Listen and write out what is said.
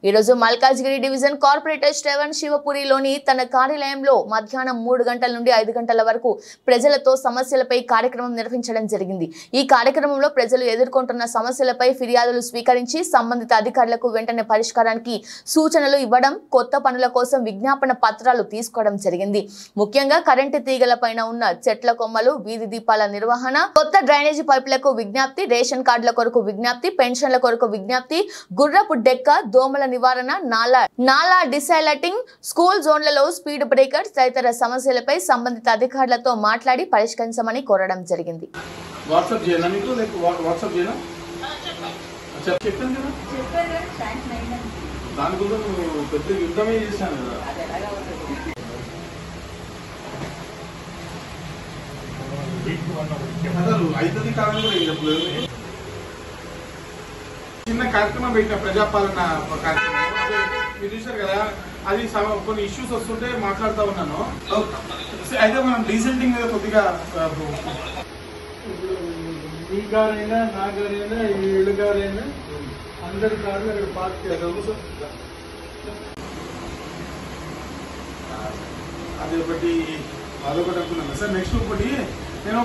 ఈ రోజు Malkajgiri division corporator Shravan శివపురిలోని తన కార్యాలయంలో మధ్యాహ్నం 3 గంటల నుండి 5 గంటల వరకు ప్రజలతో సమస్యలపై కార్యక్రమం నిర్వహించడం జరిగింది। ఈ కార్యక్రమంలో ప్రజలు ఎదుర్కొంటున్న సమస్యలపై ఫిర్యాదులు స్వీకరించి సంబంధిత అధికారులకు వెంటనే పరిష్కారానికి సూచనలు ఇవ్వడం, కొత్త పనుల కోసం విజ్ఞాపన పత్రాలు తీసుకోవడం జరిగింది। ముఖ్యంగా కరెంటు తీగలపైన ఉన్న చెట్ల కొమ్మలు, వీధి దీపాల నిర్వహణ, కొత్త డ్రైనేజీ పైపులకు విజ్ఞప్తి, రేషన్ కార్డుల కొరకు విజ్ఞప్తి, పెన్షన్ల కొరకు విజ్ఞప్తి, గుర్రపు డెక్క, దోమల నివారణ, నాలా డిసైలటింగ్, స్కూల్ జోన్లలో స్పీడ్ బ్రేకర్స్ తదితర సమస్యలపై సంబంధిత అధికారులతో మాట్లాడి పరిష్కరించమని కోరడం జరిగింది। వాట్సాప్ చేయనా మీకు? వాట్సాప్ చేయనా? చెప్పండి కదా, దాని గురించి పెద్ద యుద్ధమే చేశాను కదా। అసలు అవుతుంది కాదని కూడా ఏం చెప్పలేదు। చిన్న కార్యక్రమం పెట్టిన ప్రజాపాలన కార్యక్రమం మీరు చూసారు కదా, అది కొన్ని ఇష్యూస్ వస్తుంటే మాట్లాడుతూ ఉన్నాను। అయితే మనం డీసెంటింగ్ మీద కొద్దిగా మీ గారైనా, నా గారైనా, వీళ్ళ గారైనా అందరి కార్లు అక్కడ పార్క్ చేస్తాము। అది ఒకటి అదొకటి అనుకున్నాను సార్। నెక్స్ట్ ఒకటి నేను